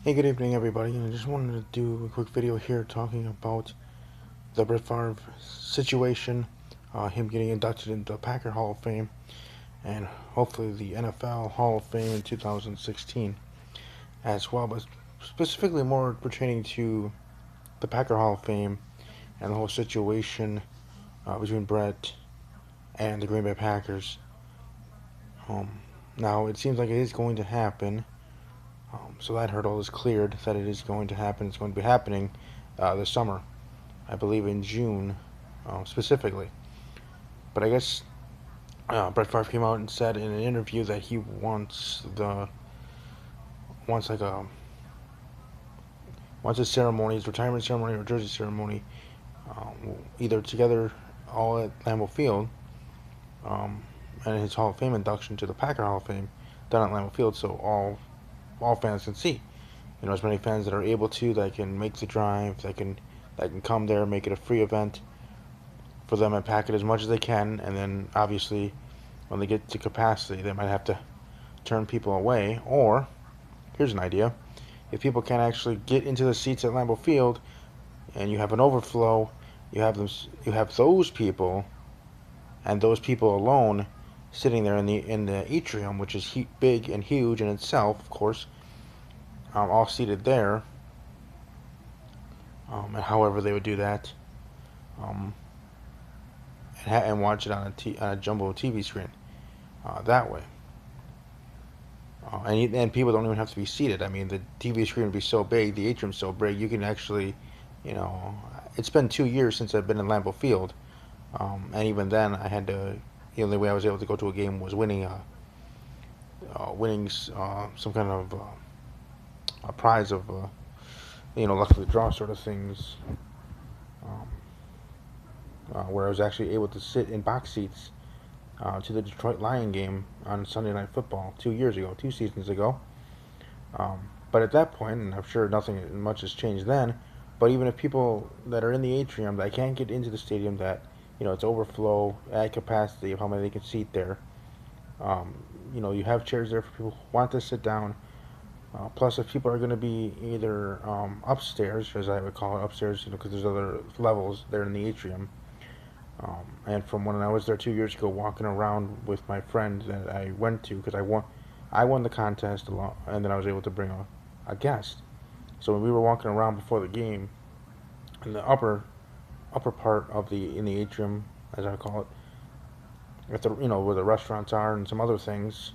Hey, good evening, everybody. I just wanted to do a quick video here talking about the Brett Favre situation, him getting inducted into the Packer Hall of Fame, and hopefully the NFL Hall of Fame in 2016 as well, but specifically more pertaining to the Packer Hall of Fame and the whole situation between Brett and the Green Bay Packers. Um, Now, it seems like it is going to happen, so that hurdle is cleared, that it is going to happen. It's going to be happening this summer. I believe in June, specifically. But I guess Brett Favre came out and said in an interview that he wants like a wants his ceremony, his retirement ceremony or jersey ceremony, either together all at Lambeau Field, um, and his Hall of Fame induction to the Packer Hall of Fame done at Lambeau Field, so all fans can see. As many fans that are able to, that can make the drive, that can come there, make it a free event for them and pack it as much as they can, and then obviously when they get to capacity, they might have to turn people away. Or here's an idea: if people can't actually get into the seats at Lambeau Field, and you have an overflow, you have those people, and those people alone, sitting there in the atrium, which is big and huge in itself, of course, all seated there, and however they would do that. Um, and watch it on a jumbo TV screen that way. And people don't even have to be seated. I mean, the TV screen would be so big, the atrium's so big, you can actually, you know, it's been 2 years since I've been in Lambeau Field, and even then I had to. The only way I was able to go to a game was winning some kind of a prize of, luck of the draw sort of things, um, where I was actually able to sit in box seats to the Detroit Lion game on Sunday Night Football 2 years ago, 2 seasons ago. But at that point, and I'm sure nothing much has changed then, but even if people that are in the atrium that can't get into the stadium, that it's overflow at capacity of how many they can seat there, um, you have chairs there for people who want to sit down. Plus, if people are going to be either upstairs, as I would call it, upstairs, because there's other levels there in the atrium. And from when I was there 2 years ago, walking around with my friend that I went to, because I won the contest along, and then I was able to bring a guest. So when we were walking around before the game, in the upper part of in the atrium, as I call it, at the where the restaurants are and some other things,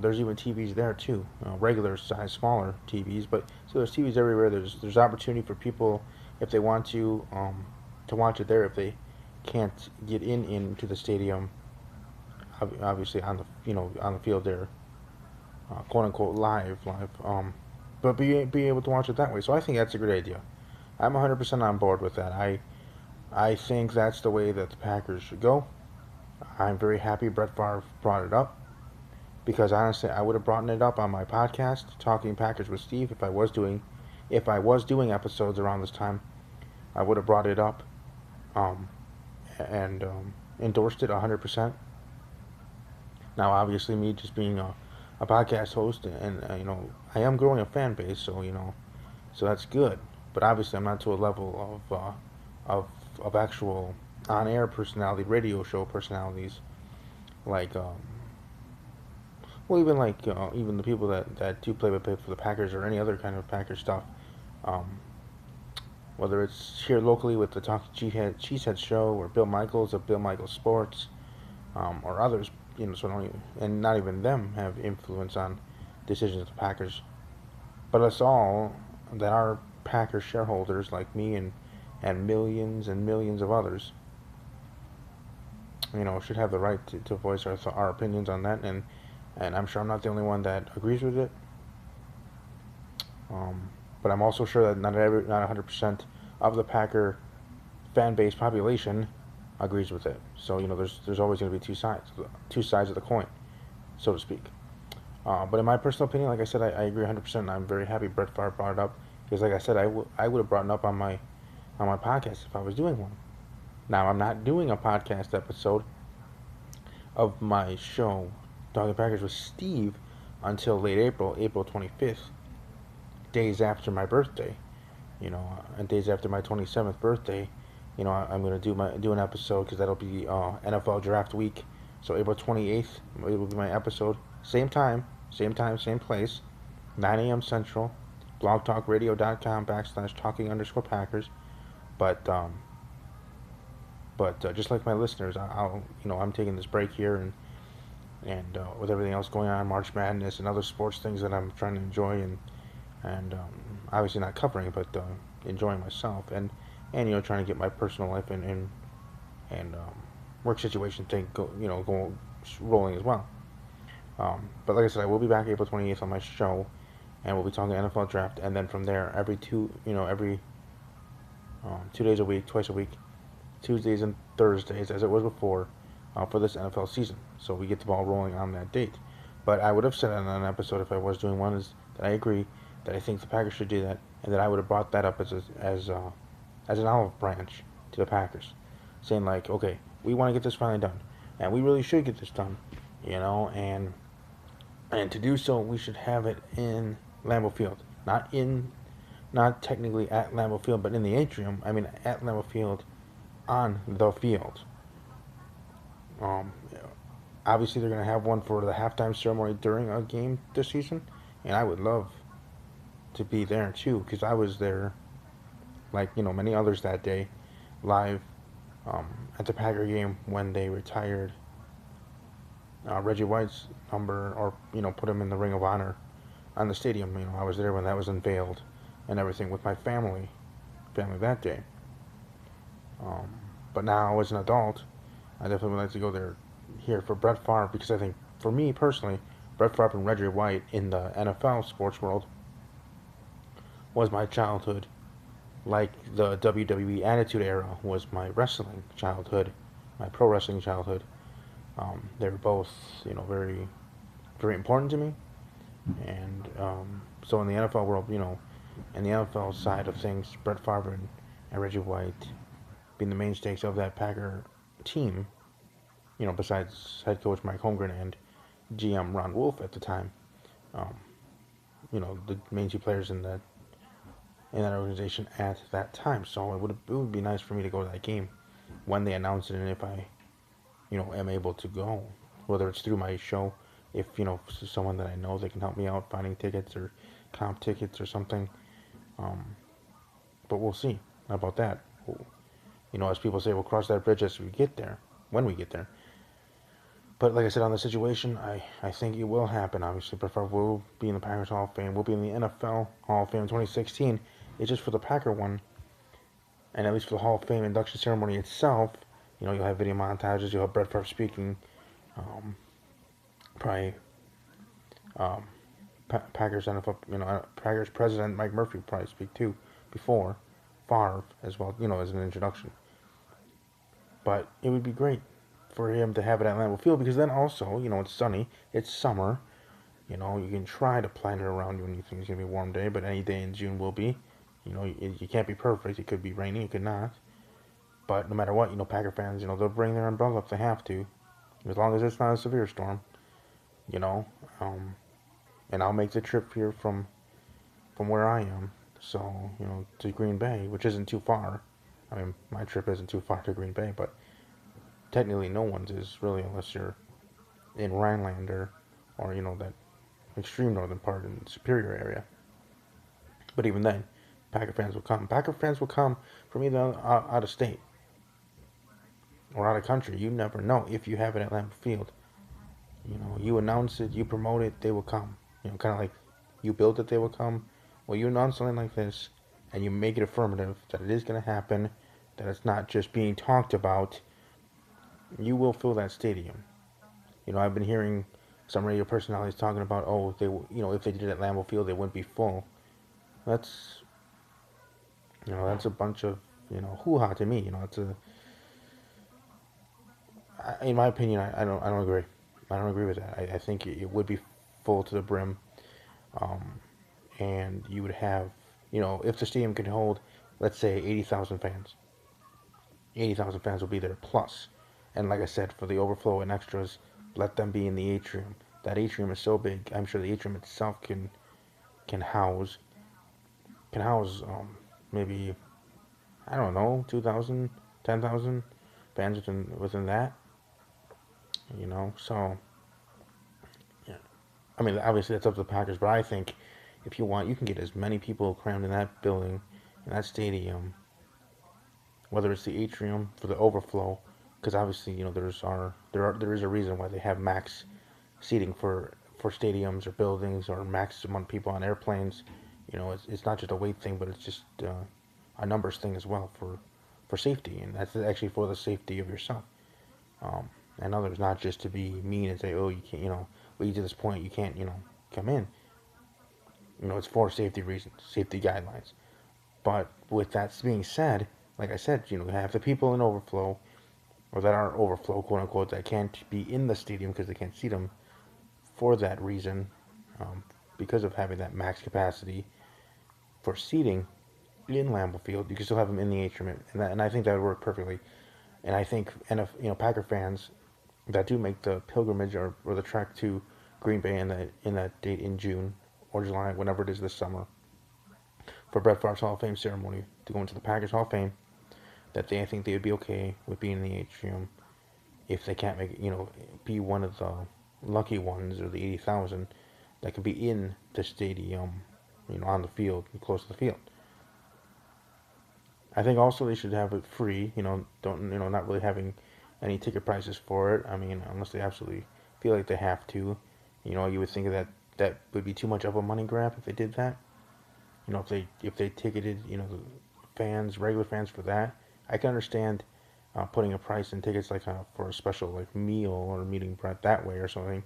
there's even TVs there too, regular size, smaller TVs. But so there's TVs everywhere. There's opportunity for people if they want to watch it there if they can't get into the stadium. Obviously on the field there, quote unquote live, but be able to watch it that way. So I think that's a great idea. I'm 100% on board with that. I think that's the way that the Packers should go. I'm very happy Brett Favre brought it up, because honestly, I would have brought it up on my podcast, Talking Packers with Steve, if I was doing episodes around this time. I would have brought it up, um, and endorsed it 100%. Now, obviously, me just being a podcast host, and I am growing a fan base, so that's good. But obviously, I'm not to a level of actual on-air personality, radio show personalities, like well, even even the people that do play-by-play for the Packers or any other kind of Packers stuff, um, whether it's here locally with the Talking Cheesehead show, or Bill Michaels of Bill Michaels Sports, or others, so don't even, and not even them have influence on decisions of the Packers. But us all that are Packers shareholders, like me and millions and millions of others, should have the right to voice our opinions on that. And I'm sure I'm not the only one that agrees with it. But I'm also sure that not 100% of the Packer fan base population agrees with it. So there's always going to be two sides of the coin, so to speak. But in my personal opinion, like I said, I agree 100%. And I'm very happy Brett Favre brought it up, because, like I said, I would have brought it up on my podcast if I was doing one. Now, I'm not doing a podcast episode of my show, Talking Packers with Steve, until late April 25th. days after my birthday, and days after my 27th birthday, I'm gonna do an episode because that'll be NFL Draft Week. So April 28th, it will be my episode. Same time, same place, 9 a.m. Central. blogtalkradio.com/talking_Packers. But just like my listeners, I'm taking this break here, and with everything else going on, March Madness and other sports things that I'm trying to enjoy, and obviously not covering, but enjoying myself, and trying to get my personal life and work situation thing go rolling as well. But like I said, I will be back April 28th on my show, and we'll be talking NFL draft, and then from there, every 2 days a week, twice a week, Tuesdays and Thursdays, as it was before, for this NFL season. So we get the ball rolling on that date. But I would have said on an episode, if I was doing one, is that I agree that I think the Packers should do that, and that I would have brought that up as an olive branch to the Packers, saying like, okay, we want to get this finally done, and we really should get this done, and to do so, we should have it in Lambeau Field, not technically at Lambeau Field, but in the atrium. I mean, at Lambeau Field, on the field. Um, Obviously, they're going to have one for the halftime ceremony during a game this season, and I would love to be there too, because I was there, like many others that day, live at the Packer game when they retired Reggie White's number, or put him in the Ring of Honor on the stadium. I was there when that was unveiled and everything with my family that day. But now as an adult, I definitely would like to go there here for Brett Favre, because I think, for me personally, Brett Favre and Reggie White in the NFL sports world was my childhood, like the WWE Attitude Era was my wrestling childhood, my pro wrestling childhood. They were both, very, very important to me, and so in the NFL world, in the NFL side of things, Brett Favre and Reggie White being the mainstays of that Packer team, besides head coach Mike Holmgren and GM Ron Wolf at the time, um, the main two players in that organization at that time. So it would be nice for me to go to that game when they announce it, and if I, am able to go, whether it's through my show, if someone that I know that can help me out finding tickets or comp tickets or something. But we'll see about that. As people say, we'll cross that bridge as we get there, when we get there. But like I said, on the situation, I think it will happen. Obviously, Brett Favre will be in the Packers Hall of Fame. We'll be in the NFL Hall of Fame in 2016. It's just for the Packer one, and at least for the Hall of Fame induction ceremony itself, you'll have video montages. You'll have Brett Favre speaking. Probably Packers NFL, Packers president Mike Murphy will probably speak too before Favre as well, as an introduction. But it would be great for him to have it at Lambeau Field, because then also, it's sunny, it's summer, you can try to plan it around you when you think it's going to be a warm day, but any day in June will be. You can't be perfect. It could be raining, it could not. But no matter what, Packer fans, they'll bring their umbrella if they have to, as long as it's not a severe storm, and I'll make the trip here from where I am, so, to Green Bay, which isn't too far. I mean, my trip isn't too far to Green Bay, but technically no one's is, really, unless you're in Rhineland or that extreme northern part in the Superior area. But even then, Packer fans will come. Packer fans will come from either out of state or out of country. You never know if you have it at Lambeau Field. You announce it, you promote it, they will come. Kind of like you build it, they will come. Well, you announce something like this, and you make it affirmative that it is going to happen, that it's not just being talked about, you will fill that stadium. I've been hearing some radio personalities talking about, if they did it at Lambeau Field, they wouldn't be full. That's a bunch of, hoo-ha to me. In my opinion, I don't agree. I don't agree with that. I think it would be full to the brim, and you would have, if the stadium could hold, let's say, 80,000 fans. 80,000 fans will be there plus. And like I said, for the overflow and extras, let them be in the atrium. That atrium is so big, I'm sure the atrium itself can house can house maybe, I don't know, 2,000, 10,000 fans within that. So yeah. I mean, obviously that's up to the Packers, but I think if you want, you can get as many people crammed in that building, in that stadium, whether it's the atrium for the overflow, because obviously there is a reason why they have max seating for stadiums or buildings or max amount of people on airplanes. It's not just a weight thing, but it's just a numbers thing as well for safety, and that's actually for the safety of yourself and others, not just to be mean and say, oh, you can't, lead to this point, you can't, come in. It's for safety reasons, safety guidelines. But with that being said, like I said, have the people in overflow or that are overflow, quote unquote, that can't be in the stadium because they can't see them for that reason, um, because of having that max capacity for seating in Lambeau Field. You can still have them in the atrium, and I think that would work perfectly. And I think, and if Packer fans that do make the pilgrimage or the trek to Green Bay in that date in June or July, whenever it is this summer, for Brett Favre's Hall of Fame ceremony to go into the Packers Hall of Fame, I think they would be okay with being in the atrium if they can't make be one of the lucky ones or the 80,000 that can be in the stadium, on the field, close to the field. I think also they should have it free. Don't not really having any ticket prices for it. I mean, unless they absolutely feel like they have to. You would think that would be too much of a money grab if they did that. If they ticketed regular fans for that. I can understand putting a price in tickets like for a special like meal or meeting Brett that way or something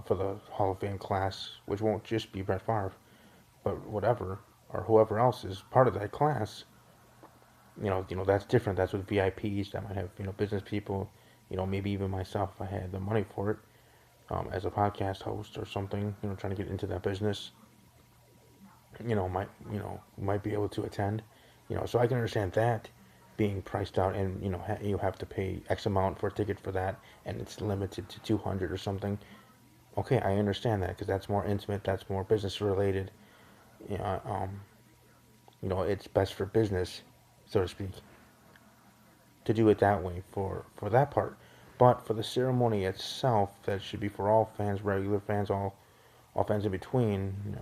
for the Hall of Fame class, which won't just be Brett Favre, but whatever or whoever else is part of that class. That's different. That's with VIPs that might have business people, maybe even myself if I had the money for it, as a podcast host or something, trying to get into that business, might be able to attend, so I can understand that being priced out, and you have to pay X amount for a ticket for that, and it's limited to 200 or something. Okay, I understand that because that's more intimate, that's more business related. You know, um, it's best for business, so to speak, to do it that way for that part. But for the ceremony itself, that should be for all fans, regular fans, all fans in between.